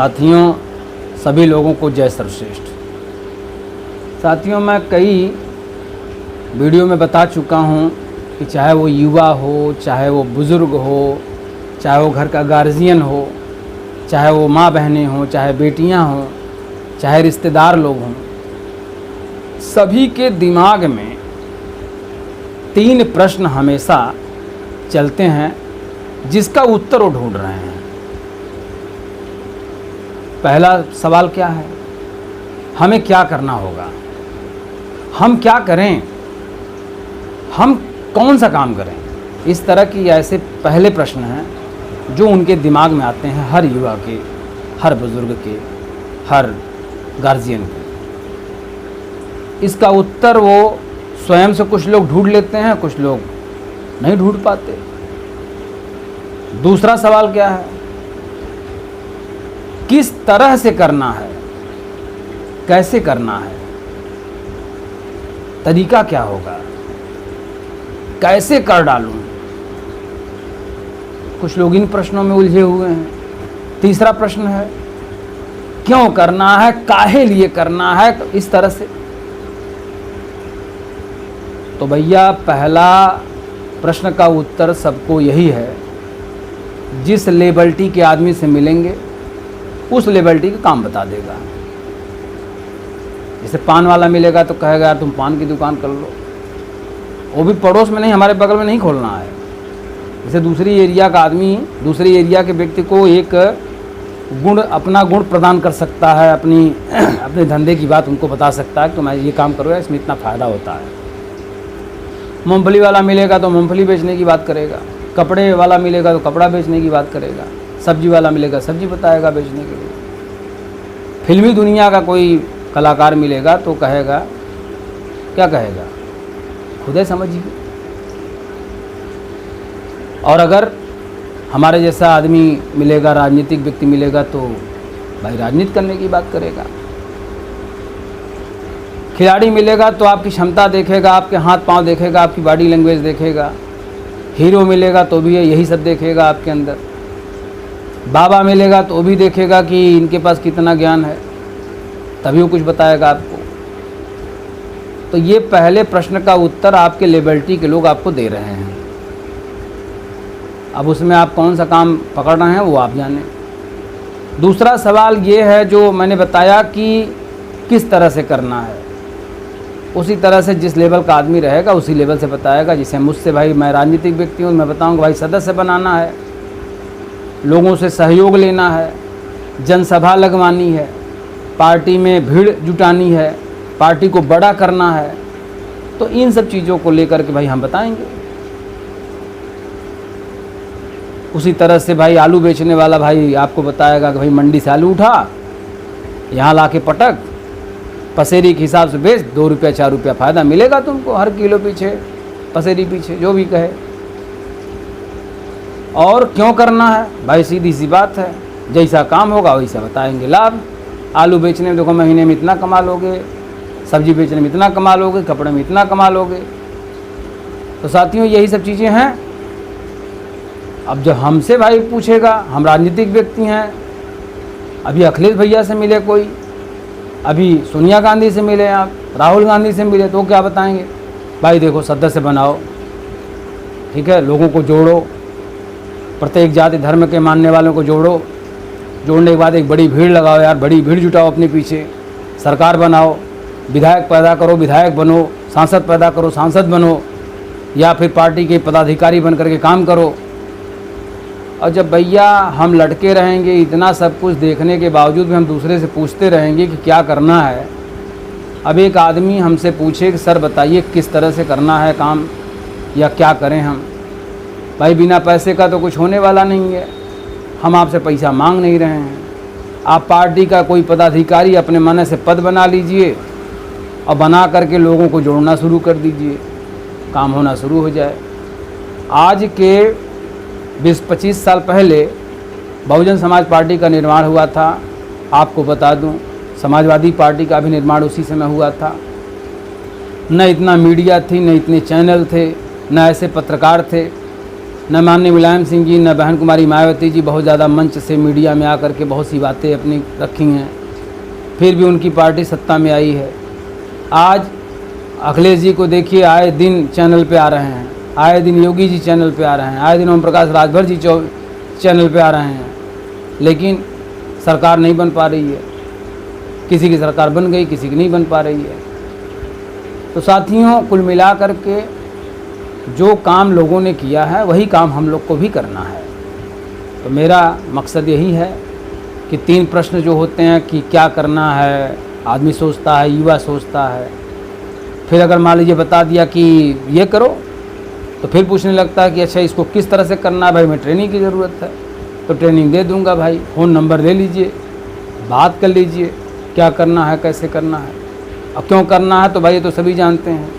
साथियों, सभी लोगों को जय सर्वश्रेष्ठ। साथियों, मैं कई वीडियो में बता चुका हूँ कि चाहे वो युवा हो, चाहे वो बुज़ुर्ग हो, चाहे वो घर का गार्जियन हो, चाहे वो माँ बहनें हों, चाहे बेटियाँ हों, चाहे रिश्तेदार लोग हों, सभी के दिमाग में 3 प्रश्न हमेशा चलते हैं जिसका उत्तर वो ढूंढ रहे हैं। पहला सवाल क्या है? हमें क्या करना होगा, हम क्या करें, हम कौन सा काम करें। इस तरह की ऐसे पहले प्रश्न हैं जो उनके दिमाग में आते हैं, हर युवा के, हर बुजुर्ग के, हर गार्जियन के। इसका उत्तर वो स्वयं से कुछ लोग ढूंढ लेते हैं, कुछ लोग नहीं ढूंढ पाते। दूसरा सवाल क्या है? किस तरह से करना है, कैसे करना है, तरीका क्या होगा, कैसे कर डालूं। कुछ लोग इन प्रश्नों में उलझे हुए हैं। तीसरा प्रश्न है क्यों करना है, काहे लिए करना है, इस तरह से। तो भैया, पहला प्रश्न का उत्तर सबको यही है, जिस लेवल्टी के आदमी से मिलेंगे उस लेवल्टी का काम बता देगा। जैसे पान वाला मिलेगा तो कहेगा यार तुम पान की दुकान कर लो, वो भी पड़ोस में नहीं, हमारे बगल में नहीं खोलना है। जैसे दूसरी एरिया का आदमी दूसरी एरिया के व्यक्ति को एक गुण, अपना गुण प्रदान कर सकता है, अपने धंधे की बात उनको बता सकता है कि तुम ये काम करो, इसमें इतना फ़ायदा होता है। मूंगफली वाला मिलेगा तो मूंगफली बेचने की बात करेगा, कपड़े वाला मिलेगा तो कपड़ा बेचने की बात करेगा, सब्जी वाला मिलेगा सब्जी बताएगा बेचने के लिए। फिल्मी दुनिया का कोई कलाकार मिलेगा तो कहेगा, क्या कहेगा खुद ही समझिए। और अगर हमारे जैसा आदमी मिलेगा, राजनीतिक व्यक्ति मिलेगा तो भाई राजनीति करने की बात करेगा। खिलाड़ी मिलेगा तो आपकी क्षमता देखेगा, आपके हाथ पांव देखेगा, आपकी बॉडी लैंग्वेज देखेगा। हीरो मिलेगा तो भी यही सब देखेगा आपके अंदर। बाबा मिलेगा तो भी देखेगा कि इनके पास कितना ज्ञान है, तभी वो कुछ बताएगा आपको। तो ये पहले प्रश्न का उत्तर आपके लेवल्टी के लोग आपको दे रहे हैं। अब उसमें आप कौन सा काम पकड़ रहे हैं वो आप जानें। दूसरा सवाल ये है जो मैंने बताया कि किस तरह से करना है। उसी तरह से जिस लेवल का आदमी रहेगा उसी लेवल से बताएगा। जैसे मुझसे, भाई मैं राजनीतिक व्यक्ति हूँ, मैं बताऊँगा भाई सदस्य बनाना है, लोगों से सहयोग लेना है, जनसभा लगवानी है, पार्टी में भीड़ जुटानी है, पार्टी को बड़ा करना है। तो इन सब चीज़ों को लेकर के भाई हम बताएंगे। उसी तरह से भाई आलू बेचने वाला भाई आपको बताएगा कि भाई मंडी से आलू उठा, यहाँ ला के पटक, पसेरी के हिसाब से बेच, 2 रुपया 4 रुपया फ़ायदा मिलेगा तुमको हर किलो पीछे, पसेरी पीछे, जो भी कहे। और क्यों करना है भाई, सीधी सी बात है, जैसा काम होगा वैसा बताएंगे लाभ। आलू बेचने में देखो महीने में इतना कमा लोगे, सब्जी बेचने में इतना कमा लोगे, कपड़े में इतना कमा लोगे। तो साथियों, यही सब चीज़ें हैं। अब जब हमसे भाई पूछेगा, हम राजनीतिक व्यक्ति हैं, अभी अखिलेश भैया से मिले कोई, अभी सोनिया गांधी से मिले आप, राहुल गांधी से मिले, तो क्या बताएंगे भाई देखो सदस्य बनाओ, ठीक है, लोगों को जोड़ो, प्रत्येक जाति धर्म के मानने वालों को जोड़ो, जोड़ने के बाद एक बड़ी भीड़ लगाओ यार, बड़ी भीड़ जुटाओ अपने पीछे, सरकार बनाओ, विधायक पैदा करो, विधायक बनो, सांसद पैदा करो, सांसद बनो, या फिर पार्टी के पदाधिकारी बन करके काम करो। और जब भैया हम लटके रहेंगे, इतना सब कुछ देखने के बावजूद भी हम दूसरे से पूछते रहेंगे कि क्या करना है। अब एक आदमी हमसे पूछे कि सर बताइए किस तरह से करना है काम, या क्या करें हम। भाई बिना पैसे का तो कुछ होने वाला नहीं है, हम आपसे पैसा मांग नहीं रहे हैं। आप पार्टी का कोई पदाधिकारी अपने मन से पद बना लीजिए और बना करके लोगों को जोड़ना शुरू कर दीजिए, काम होना शुरू हो जाए। आज के 20-25 साल पहले बहुजन समाज पार्टी का निर्माण हुआ था। आपको बता दूं, समाजवादी पार्टी का भी निर्माण उसी समय हुआ था। न इतना मीडिया थी, न इतने चैनल थे, न ऐसे पत्रकार थे, न माननीय मुलायम सिंह जी, न बहन कुमारी मायावती जी बहुत ज़्यादा मंच से मीडिया में आकर के बहुत सी बातें अपनी रखी हैं, फिर भी उनकी पार्टी सत्ता में आई है। आज अखिलेश जी को देखिए, आए दिन चैनल पे आ रहे हैं, आए दिन योगी जी चैनल पे आ रहे हैं, आए दिन ओम प्रकाश राजभर जी चैनल पे आ रहे हैं, लेकिन सरकार नहीं बन पा रही है। किसी की सरकार बन गई, किसी की नहीं बन पा रही है। तो साथियों, कुल मिला कर के जो काम लोगों ने किया है वही काम हम लोग को भी करना है। तो मेरा मकसद यही है कि 3 प्रश्न जो होते हैं कि क्या करना है, आदमी सोचता है, युवा सोचता है, फिर अगर मान लीजिए बता दिया कि ये करो, तो फिर पूछने लगता है कि अच्छा इसको किस तरह से करना है, भाई मैं ट्रेनिंग की ज़रूरत है तो ट्रेनिंग दे दूंगा, भाई फ़ोन नंबर ले लीजिए, बात कर लीजिए, क्या करना है, कैसे करना है। अब क्यों करना है, तो भाई ये तो सभी जानते हैं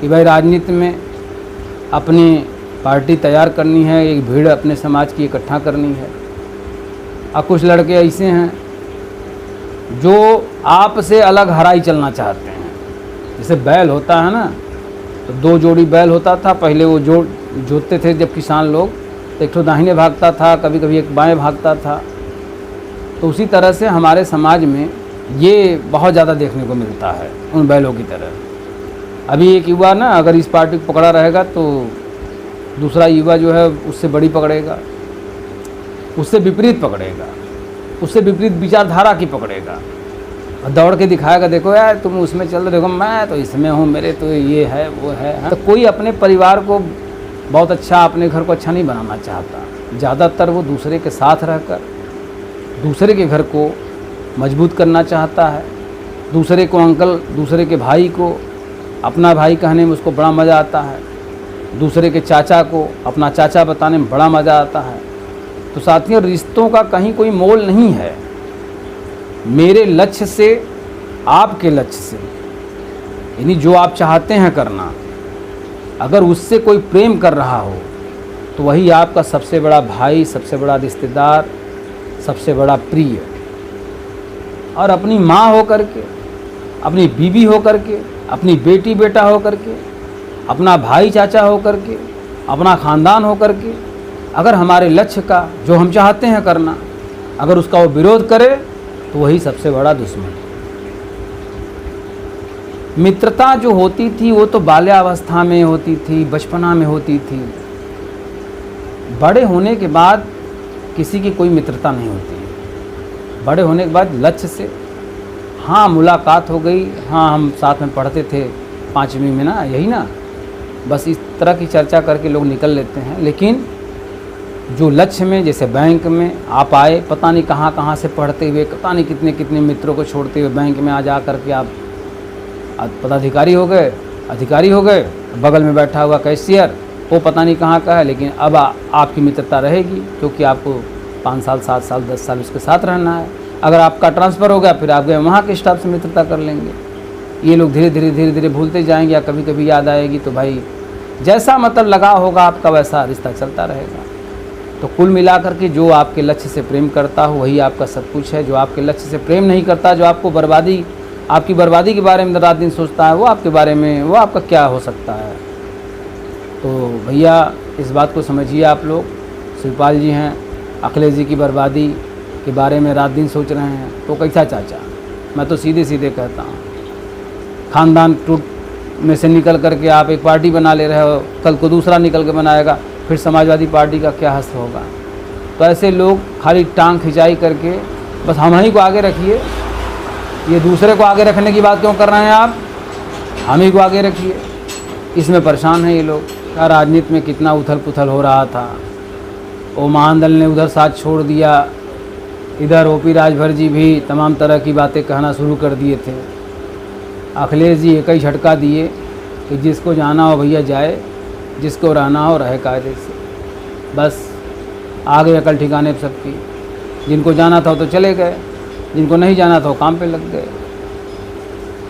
कि भाई राजनीति में अपनी पार्टी तैयार करनी है, एक भीड़ अपने समाज की इकट्ठा करनी है। और कुछ लड़के ऐसे हैं जो आपसे अलग हराई चलना चाहते हैं। जैसे बैल होता है ना, तो 2 जोड़ी बैल होता था, पहले वो जोतते थे जब किसान लोग, तो एक तो दाहिने भागता था, कभी कभी एक बाएं भागता था। तो उसी तरह से हमारे समाज में ये बहुत ज़्यादा देखने को मिलता है, उन बैलों की तरह। अभी एक युवा ना अगर इस पार्टी को पकड़ा रहेगा तो दूसरा युवा जो है उससे बड़ी पकड़ेगा, उससे विपरीत पकड़ेगा, उससे विपरीत विचारधारा की पकड़ेगा और दौड़ के दिखाएगा, देखो यार तुम उसमें चल रहे हो, मैं तो इसमें हूँ, मेरे तो ये है वो है। तो कोई अपने परिवार को बहुत अच्छा, अपने घर को अच्छा नहीं बनाना चाहता। ज़्यादातर वो दूसरे के साथ रहकर दूसरे के घर को मजबूत करना चाहता है। दूसरे को अंकल, दूसरे के भाई को अपना भाई कहने में उसको बड़ा मज़ा आता है, दूसरे के चाचा को अपना चाचा बताने में बड़ा मज़ा आता है। तो साथियों, रिश्तों का कहीं कोई मोल नहीं है। मेरे लक्ष्य से, आपके लक्ष्य से, यानी जो आप चाहते हैं करना, अगर उससे कोई प्रेम कर रहा हो तो वही आपका सबसे बड़ा भाई, सबसे बड़ा रिश्तेदार, सबसे बड़ा प्रिय। और अपनी माँ हो करके, अपनी बीवी हो करके, अपनी बेटी बेटा हो करके, अपना भाई चाचा हो करके, अपना ख़ानदान हो करके, अगर हमारे लक्ष्य का जो हम चाहते हैं करना, अगर उसका वो विरोध करे तो वही सबसे बड़ा दुश्मन है। मित्रता जो होती थी वो तो बाल्यावस्था में होती थी, बचपना में होती थी। बड़े होने के बाद किसी की कोई मित्रता नहीं होती है। बड़े होने के बाद लक्ष्य से हाँ मुलाकात हो गई, हाँ हम साथ में पढ़ते थे 5वीं में ना, यही ना, बस इस तरह की चर्चा करके लोग निकल लेते हैं। लेकिन जो लक्ष्य में, जैसे बैंक में आप आए, पता नहीं कहाँ कहाँ से पढ़ते हुए, पता नहीं कितने कितने मित्रों को छोड़ते हुए बैंक में आ जा कर के आप पदाधिकारी हो गए, अधिकारी हो गए। बगल में बैठा हुआ कैशियर वो पता नहीं कहाँ का है, लेकिन अब आपकी मित्रता रहेगी क्योंकि आपको 5 साल, 7 साल, 10 साल उसके साथ रहना है। अगर आपका ट्रांसफ़र हो गया फिर आप गए वहाँ के स्टाफ से मित्रता कर लेंगे। ये लोग धीरे धीरे भूलते जाएंगे, या कभी कभी याद आएगी तो भाई जैसा मतलब लगा होगा आपका वैसा रिश्ता चलता रहेगा। तो कुल मिलाकर के जो आपके लक्ष्य से प्रेम करता हो वही आपका सब कुछ है। जो आपके लक्ष्य से प्रेम नहीं करता, जो आपको आपकी बर्बादी के बारे में रात दिन सोचता है, वो आपके बारे में, वो आपका क्या हो सकता है। तो भैया इस बात को समझिए आप लोग। शिवपाल जी हैं, अखिलेश जी की बर्बादी के बारे में रात दिन सोच रहे हैं, तो कैसा चाचा, मैं तो सीधे सीधे कहता हूँ, ख़ानदान टूट में से निकल करके आप एक पार्टी बना ले रहे हो, कल को दूसरा निकल के बनाएगा, फिर समाजवादी पार्टी का क्या हश्र होगा। तो ऐसे लोग खाली टांग खिंचाई करके बस हम ही को आगे रखिए, ये दूसरे को आगे रखने की बात क्यों कर रहे हैं आप, हम ही को आगे रखिए। इसमें परेशान हैं ये लोग। क्या राजनीति में कितना उथल पुथल हो रहा था, वो महानदल ने उधर साथ छोड़ दिया, इधर ओपी राजभर जी भी तमाम तरह की बातें कहना शुरू कर दिए थे। अखिलेश जी एक ही झटका दिए कि जिसको जाना हो भैया जाए, जिसको रहना हो रहे कायदे से। बस आ गए अकल ठिकाने पर सबकी। जिनको जाना था तो चले गए, जिनको नहीं जाना था वो काम पे लग गए।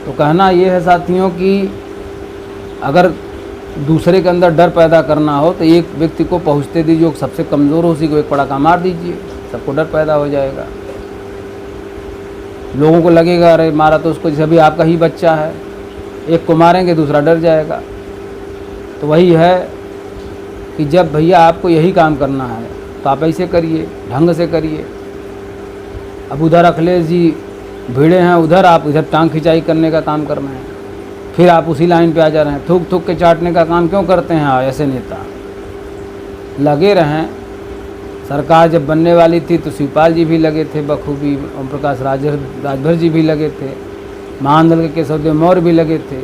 तो कहना ये है साथियों कि अगर दूसरे के अंदर डर पैदा करना हो तो एक व्यक्ति को पहुँचते दीजिए, जो सबसे कमज़ोर हो उसी को एक पड़ाका मार दीजिए, सबको डर पैदा हो जाएगा। लोगों को लगेगा अरे मारा तो उसको, जैसे अभी आपका ही बच्चा है, एक को मारेंगे दूसरा डर जाएगा। तो वही है कि जब भैया आपको यही काम करना है तो आप ऐसे करिए, ढंग से करिए। अब उधर अखिलेश जी भिड़े हैं, उधर आप इधर टांग खिंचाई करने का काम कर रहे हैं, फिर आप उसी लाइन पे आ जा रहे हैं। थूक थूक के चाटने का काम क्यों करते हैं ऐसे नेता? लगे रहें। सरकार जब बनने वाली थी तो शिवपाल जी भी लगे थे बखूबी, ओम प्रकाश राजभर जी भी लगे थे, महानंदल के केशव देव मौर्य भी लगे थे।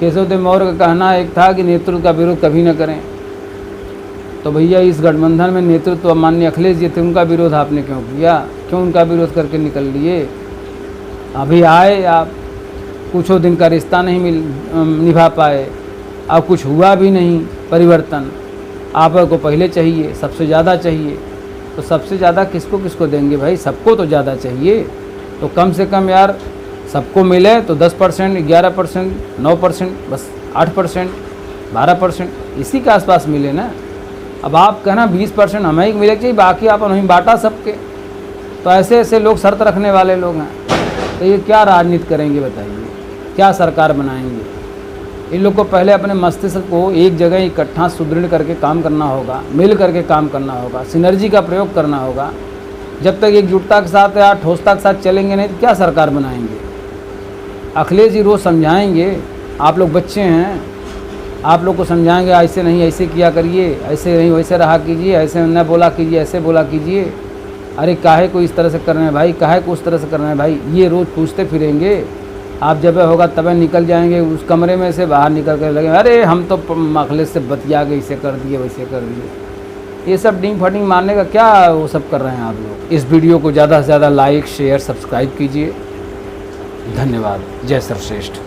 केशव देव मौर्य का कहना एक था कि नेतृत्व का विरोध कभी न करें। तो भैया इस गठबंधन में नेतृत्व माननीय अखिलेश जी थे, उनका विरोध आपने क्यों किया? क्यों उनका विरोध करके निकल लिए? अभी आए आप, कुछ दिन का रिश्ता नहीं निभा पाए, अब कुछ हुआ भी नहीं परिवर्तन। आपको पहले चाहिए, सबसे ज़्यादा चाहिए, तो सबसे ज़्यादा किसको किसको देंगे भाई? सबको तो ज़्यादा चाहिए। तो कम से कम यार सबको मिले तो 10%, 11%, 9%, बस 8%, 12% इसी के आसपास मिले ना। अब आप कहना 20% हमें ही मिले चाहिए, बाकी आप नहीं बांटा सबके। तो ऐसे ऐसे लोग शर्त रखने वाले लोग हैं, तो ये क्या राजनीति करेंगे बताइए? क्या सरकार बनाएंगे? इन लोग को पहले अपने मस्तिष्क को एक जगह इकट्ठा सुदृढ़ करके काम करना होगा, मिल करके काम करना होगा, सिनर्जी का प्रयोग करना होगा। जब तक एकजुटता के साथ या ठोसता के साथ चलेंगे नहीं तो क्या सरकार बनाएंगे? अखिलेश जी रोज़ समझाएंगे, आप लोग बच्चे हैं, आप लोग को समझाएंगे ऐसे नहीं ऐसे किया करिए, ऐसे नहीं वैसे रहा कीजिए, ऐसे न बोला कीजिए, ऐसे बोला कीजिए। अरे काहे को इस तरह से कर रहे हैं भाई, काहे को उस तरह से कर रहे हैं भाई? ये रोज़ पूछते फिरेंगे। आप जब होगा तब निकल जाएंगे उस कमरे में से, बाहर निकल कर लगे अरे हम तो अखिलेश से बतिया के इसे कर दिए वैसे कर दिए। ये सब डिंग फटिंग मारने का क्या वो सब कर रहे हैं आप लोग? इस वीडियो को ज़्यादा से ज़्यादा लाइक शेयर सब्सक्राइब कीजिए। धन्यवाद। जय सर्वश्रेष्ठ।